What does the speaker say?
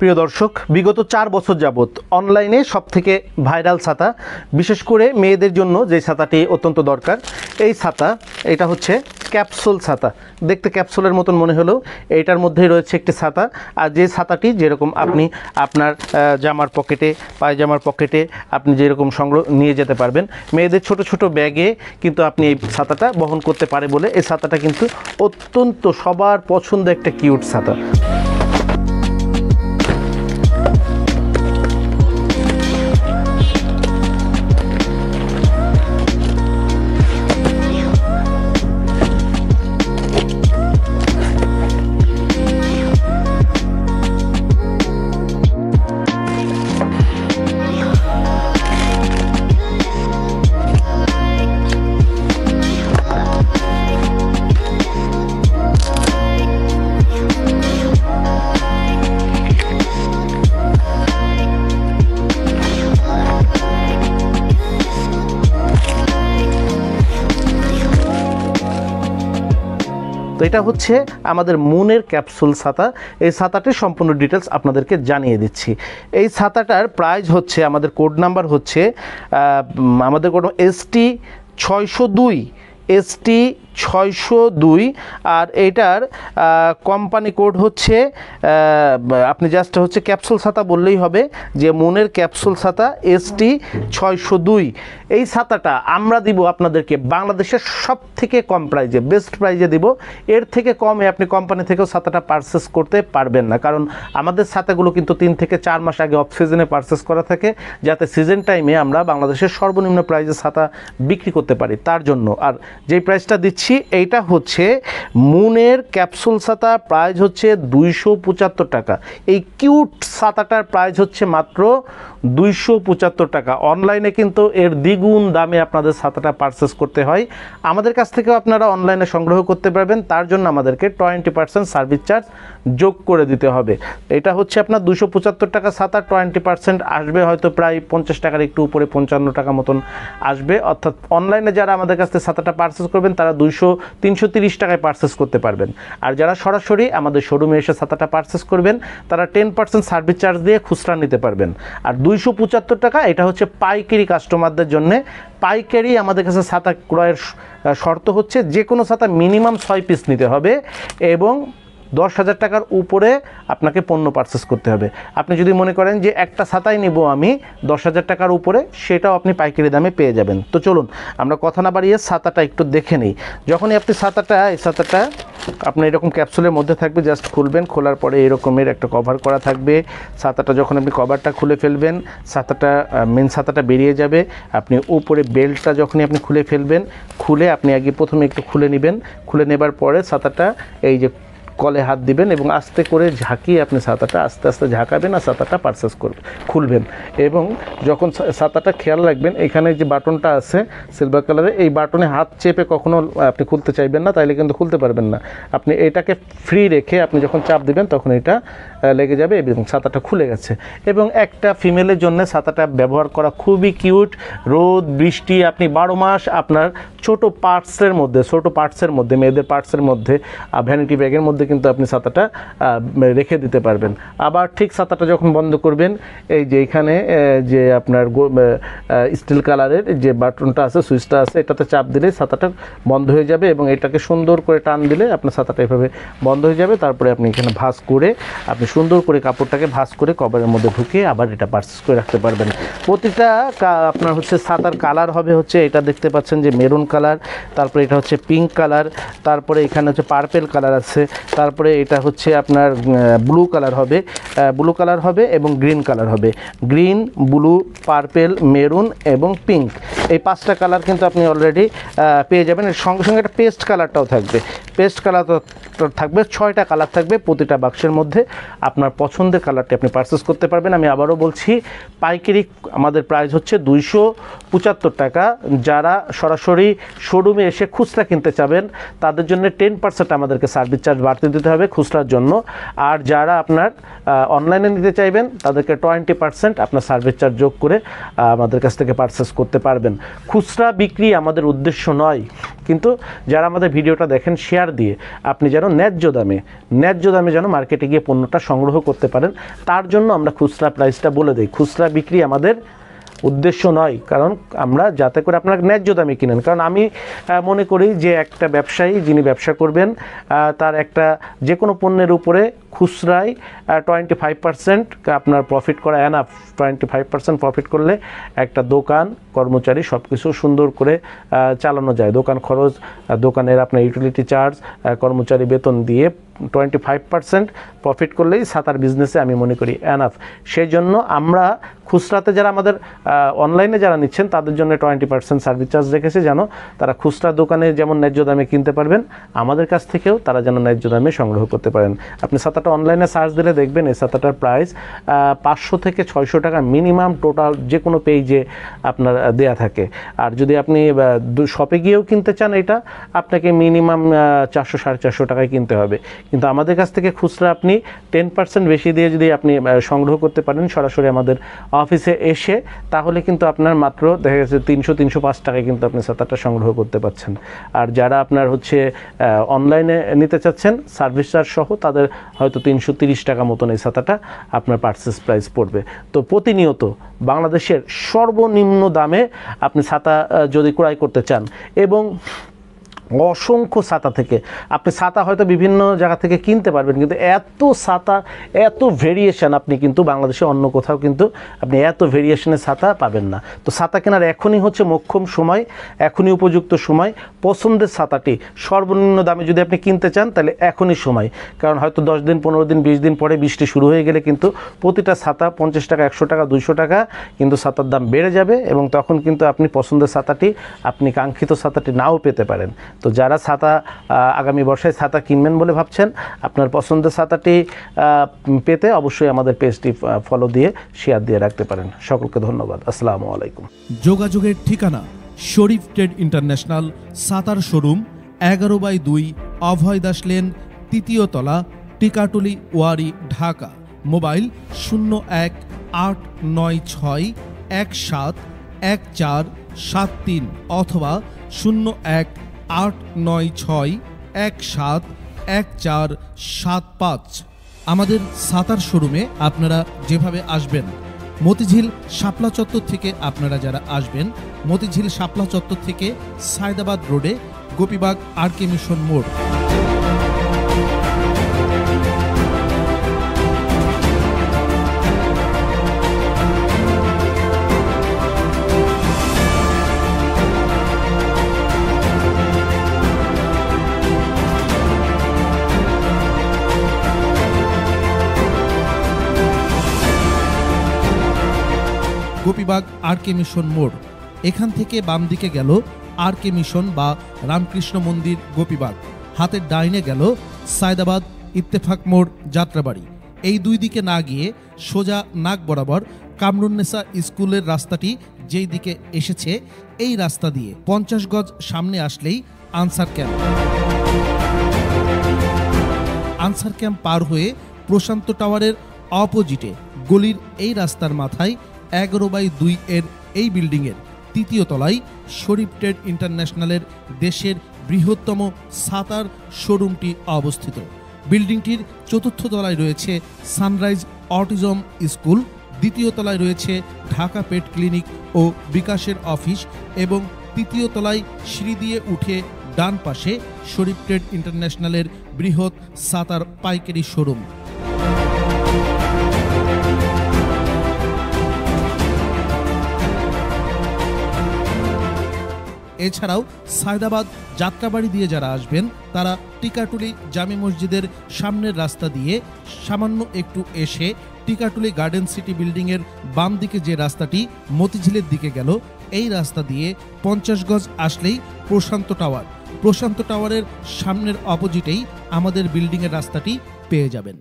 প্রিয় দর্শক, বিগত 4 বছর যাবত অনলাইনে সবথেকে ভাইরাল ছাতা, বিশেষ করে মেয়েদের জন্য যে ছাতাটি অত্যন্ত দরকার, এই ছাতা এটা হচ্ছে ক্যাপসুল ছাতা। দেখতে ক্যাপসুলের মতন মনে হলেও এইটার মধ্যেই রয়েছে একটি ছাতা। আর যে ছাতাটি যেরকম আপনি আপনার জামার পকেটে, পায়জামার পকেটে আপনি যেরকম সংগ্রহ নিয়ে যেতে পারবেন, মেয়েদের ছোট ছোট ব্যাগে কিন্তু আপনি এই ছাতাটা বহন করতে পারে বলে এই ছাতাটা কিন্তু অত্যন্ত সবার পছন্দ একটা কিউট ছাতা। তো এটা হচ্ছে আমাদের মুনের ক্যাপসুল ছাতা। এই ছাতাটির সম্পূর্ণ ডিটেলস আপনাদেরকে জানিয়ে দিচ্ছি। এই ছাতাটার প্রাইস হচ্ছে, আমাদের কোড নাম্বার হচ্ছে আমাদের কোড ST602, ST602। আর এটার কোম্পানি কোড হচ্ছে, আপনি জাস্ট হচ্ছে ক্যাপসুল ছাতা বললেই হবে, যে মুনের ক্যাপসুল ছাতা ST602। এই ছাতাটা আমরা দিব আপনাদেরকে বাংলাদেশের সব থেকে কম প্রাইজে, বেস্ট প্রাইজে দিব। এর থেকে কমে আপনি কোম্পানি থেকেও ছাতাটা পারচেস করতে পারবেন না, কারণ আমাদের ছাতাগুলো কিন্তু 3 থেকে 4 মাস আগে অফ সিজনে পারচেস করা থাকে, যাতে সিজন টাইমে আমরা বাংলাদেশের সর্বনিম্ন প্রাইজে ছাতা বিক্রি করতে পারি, তার জন্য। আর যেই প্রাইসটা দিচ্ছি এইটা হচ্ছে মুনের ক্যাপসুল ছাতা, প্রাইস হচ্ছে 275 টাকা। এই কিউট ছাতাটার প্রাইস হচ্ছে মাত্র 275 টাকা। অনলাইনে কিন্তু এর দ্বিগুণ দামে আপনাদের ছাতাটা পারচেস করতে হয়। আমাদের কাছ থেকেও আপনারা অনলাইনে সংগ্রহ করতে পারবেন, তার জন্য আমাদেরকে 20% সার্ভিস চার্জ যোগ করে দিতে হবে। এটা হচ্ছে আপনার 275 টাকা ছাতা, 20% আসবে হয়তো প্রায় 50 টাকার একটু উপরে, 55 টাকা মতন আসবে। অর্থাৎ অনলাইনে যারা আমাদের কাছ থেকে ছাতাটা পারচেস করবেন তারা 330 টাকায় পারচেস করতে পারবেন। আর যারা সরাসরি আমাদের শোরুমে এসে ছাতাটা পারচেস করবেন তারা 10% সার্ভিস চার্জ দিয়ে খুচরা নিতে পারবেন। আর 275 টাকা এটা হচ্ছে পাইকারি কাস্টমারদের জন্য। পাইকারি আমাদের কাছে ছাতা ক্রয়ের শর্ত হচ্ছে যে কোনো ছাতা মিনিমাম 6 পিস নিতে হবে এবং 10,000 টাকার উপরে আপনাকে পণ্য পারচেস করতে হবে। আপনি যদি মনে করেন যে একটা ছাতাই নিব আমি 10,000 টাকার উপরে, সেটাও আপনি পাইকারি দামে পেয়ে যাবেন। তো চলুন আমরা কথা না বাড়িয়ে ছাতাটা একটু দেখে নিই। যখনই আপনি এই ছাতাটা আপনি এরকম ক্যাপসুলের মধ্যে থাকবে, জাস্ট খুলবেন, খোলার পরে এরকমের একটা কভার করা থাকবে। ছাতাটা যখন আপনি কভারটা খুলে ফেলবেন, মেন ছাতাটা বেরিয়ে যাবে। আপনি উপরে বেল্টটা যখনই আপনি খুলে ফেলবেন, খুলে আপনি আগে প্রথমে একটু খুলে নেবেন। খুলে নেবার পরে ছাতাটা এই যে কলে হাত দিবেন এবং আস্তে করে ঝাঁকিয়ে আপনি ছাতাটা আস্তে আস্তে ঝাঁকাবেন আর ছাতাটা পারচেস খুলবেন। এবং যখন ছাতাটা খেয়াল রাখবেন, এখানে যে বাটনটা আছে সিলভার কালারে, এই বাটনে হাত চেপে কখনো আপনি খুলতে চাইবেন না, তাইলে কিন্তু খুলতে পারবেন না। আপনি এটাকে ফ্রি রেখে আপনি যখন চাপ দিবেন তখন এটা লেগে যাবে এবং ছাতাটা খুলে গেছে। এবং একটা ফিমেলের জন্য ছাতাটা ব্যবহার করা খুবই কিউট। রোদ বৃষ্টি আপনি 12 মাস আপনার ছোট পার্টসের মধ্যে মেয়েদের পার্টসের মধ্যে, ভ্যানিটি ব্যাগের মধ্যে কিন্তু আপনি ছাতাটা রেখে দিতে পারবেন। আবার ঠিক ছাতাটা যখন বন্ধ করবেন, এই যে এখানে যে আপনার স্টিল কালারের যে বাটনটা আছে, সুইচটা আছে, এটাতে চাপ দিলে ছাতাটা বন্ধ হয়ে যাবে এবং এটাকে সুন্দর করে টান দিলে আপনার ছাতাটা এভাবে বন্ধ হয়ে যাবে। তারপরে আপনি এখানে ভাঁজ করে আপনি সুন্দর করে কাপড়টাকে ভাঁজ করে কভারের মধ্যে ঢুকিয়ে আবার এটা পারচেস করে রাখতে পারবেন। প্রতিটা আপনার হচ্ছে ছাতার কালার হবে হচ্ছে, এটা দেখতে পাচ্ছেন যে মেরুন কালার, তারপরে এটা হচ্ছে পিঙ্ক কালার, তারপরে এখানে হচ্ছে পার্পেল কালার আছে, তারপরে এটা হচ্ছে আপনার ব্লু কালার হবে এবং গ্রিন কালার হবে। গ্রিন, ব্লু, পার্পেল, মেরুন এবং পিঙ্ক, এই 5টা কালার কিন্তু আপনি অলরেডি পেয়ে যাবেন। এর সঙ্গে সঙ্গে একটা পেস্ট কালারটাও থাকবে। পেস্ট কালার থাকবে 6টা কালার থাকবে প্রতিটা বাক্সের মধ্যে। আপনার পছন্দের কালারটি আপনি পারচেস করতে পারবেন। আমি আবারও বলছি, পাইকারি আমাদের প্রাইস হচ্ছে 275 টাকা। যারা সরাসরি শোরুমে এসে খুচরা কিনতে চাবেন তাদের জন্য 10% আমাদেরকে সার্ভিস চার্জ বাড়তি দিতে হবে খুচরার জন্য। আর যারা আপনার অনলাইনে নিতে চাইবেন তাদেরকে 20% আপনার সার্ভিস চার্জ যোগ করে আমাদের কাছ থেকে পারচেস করতে পারবেন। খুচরা বিক্রি আমাদের উদ্দেশ্য নয়, কিন্তু যারা আমাদের ভিডিওটা দেখেন শেয়ার দিয়ে আপনি যেন ন্যায্য দামে যেন মার্কেটে গিয়ে পণ্যটা সংগ্রহ করতে পারেন, তার জন্য আমরা খুচরা প্রাইসটা বলে দিই। খুচরা বিক্রি আমাদের উদ্দেশ্য নয়, কারণ আমরা যাতে করে আপনারা ন্যায্য দামে কিনেন। কারণ আমি মনে করি যে একটা ব্যবসায়ী যিনি ব্যবসা করবেন তার একটা যে কোনো পণ্যের উপরে খুচরায় 25% আপনার প্রফিট করা এনাফ। 25% প্রফিট করলে একটা দোকান, কর্মচারী সব কিছু সুন্দর করে চালানো যায়। দোকান খরচ, দোকানের আপনার ইউটিলিটি চার্জ, কর্মচারী বেতন দিয়ে 25% প্রফিট করলেই ছাতার বিজনেসে আমি মনে করি এনাফ। সেই জন্য আমরা খুচরাতে যারা আমাদের অনলাইনে যারা নিচ্ছেন তাদের জন্য 20% সার্ভিস চার্জ রেখেছি, যেন তারা খুচরা দোকানে যেমন ন্যায্য দামে কিনতে পারবেন, আমাদের কাছ থেকেও তারা যেন ন্যায্য দামে সংগ্রহ করতে পারেন। আপনি ছাতাটা অনলাইনে সার্চ দিলে দেখবেন এই ছাতাটার প্রাইস 500 থেকে 600 টাকা মিনিমাম টোটাল যে কোনো পেজে আপনার দেয়া থাকে। আর যদি আপনি শপে গিয়েও কিনতে চান এটা আপনাকে মিনিমাম 400-450 টাকায় কিনতে হবে। কিন্তু আমাদের কাছ থেকে খুচরা আপনি 10% বেশি দিয়ে যদি আপনি সংগ্রহ করতে পারেন সরাসরি আমাদের অফিসে এসে, তাহলে কিন্তু আপনার মাত্র দেখা গেছে 300-305 টাকায় কিন্তু আপনি ছাতাটা সংগ্রহ করতে পারছেন। আর যারা আপনার হচ্ছে অনলাইনে নিতে চাচ্ছেন সার্ভিস চার্জ সহ, তাদের হয়তো 330 টাকা মতন এই ছাতাটা আপনার পারচেস প্রাইস পড়বে। তো প্রতিনিয়ত বাংলাদেশের সর্বনিম্ন দামে আপনি ছাতা যদি ক্রয় করতে চান, এবং অসংখ্য ছাতা থেকে আপনি ছাতা হয়তো বিভিন্ন জায়গা থেকে কিনতে পারবেন, কিন্তু এত ছাতা, এত ভেরিয়েশন আপনি কিন্তু বাংলাদেশে অন্য কোথাও কিন্তু আপনি এত ভেরিয়েশনের ছাতা পাবেন না। তো ছাতা কেনার এখনই হচ্ছে মোক্ষম সময়, এখনই উপযুক্ত সময়। পছন্দের ছাতাটি সর্বনিম্ন দামে যদি আপনি কিনতে চান তাহলে এখনই সময়, কারণ হয়তো 10 দিন, 15 দিন, 20 দিন পরে বৃষ্টি শুরু হয়ে গেলে কিন্তু প্রতিটা ছাতা 50 টাকা, 100 টাকা, 200 টাকা কিন্তু ছাতার দাম বেড়ে যাবে, এবং তখন কিন্তু আপনি পছন্দের ছাতাটি, আপনি কাঙ্ক্ষিত ছাতাটি নাও পেতে পারেন। তো যারা ছাতা আগামী বর্ষায় ছাতা কিনবেন বলে ভাবছেন, আপনার পছন্দের ছাতাটি পেতে অবশ্যই আমাদের পেজটি ফলো দিয়ে শেয়ার দিয়ে রাখতে পারেন। সকলকে ধন্যবাদ। আসসালামু আলাইকুম। যোগাযোগের ঠিকানা শরীফ ট্রেড ইন্টারন্যাশনাল ছাতার শোরুম, 11/2 অভয় দাস লেন, 3য় তলা, টিকাটুলি, ওয়ারী, ঢাকা। মোবাইল 01-896-171473 অথবা 01-896-171475। আমাদের ছাতার শোরুমে আপনারা যেভাবে আসবেন, মতিঝিল শাপলা চত্বর থেকে আপনারা যারা আসবেন, মতিঝিল শাপলা চত্বর থেকে সায়দাবাদ রোডে গোপীবাগ RK মিশন মোড়, গোপীবাগ RK মিশন মোড়। এখান থেকে বাম দিকে গেল RK মিশন বা রামকৃষ্ণ মন্দির গোপীবাগ, হাতের ডাইনে গেল সায়দাবাদ ইত্তেফাক মোড় যাত্রাবাড়ি। এই দুই দিকে না গিয়ে সোজা নাক বরাবর কামরুন্নেসা স্কুলের রাস্তাটি যেই দিকে এসেছে, এই রাস্তা দিয়ে 50 গজ সামনে আসলেই আনসার ক্যাম্প। আনসার ক্যাম্প পার হয়ে প্রশান্ত টাওয়ারের অপোজিটে গলির এই রাস্তার মাথায় 11/2 এর এই বিল্ডিংয়ের 3য় তলায় শরীফ ট্রেড ইন্টারন্যাশনালের দেশের বৃহত্তম ছাতার শোরুমটি অবস্থিত। বিল্ডিংটির 4র্থ তলায় রয়েছে সানরাইজ অটিজম স্কুল, 2য় তলায় রয়েছে ঢাকা পেট ক্লিনিক ও বিকাশের অফিস, এবং 3য় তলায় সিঁড়ি দিয়ে উঠে ডান পাশে শরীফ ট্রেড ইন্টারন্যাশনালের বৃহৎ ছাতার পাইকারি শোরুম। এছাড়াও সায়দাবাদ যাত্রাবাড়ি দিয়ে যারা আসবেন, তারা টিকাটুলি জামি মসজিদের সামনের রাস্তা দিয়ে সামান্য একটু এসে টিকাটুলি গার্ডেন সিটি বিল্ডিংয়ের বাম দিকে যে রাস্তাটি মতিঝিলের দিকে গেল, এই রাস্তা দিয়ে 50 গজ আসলেই প্রশান্ত টাওয়ার। প্রশান্ত টাওয়ারের সামনের অপোজিটেই আমাদের বিল্ডিংয়ের রাস্তাটি পেয়ে যাবেন।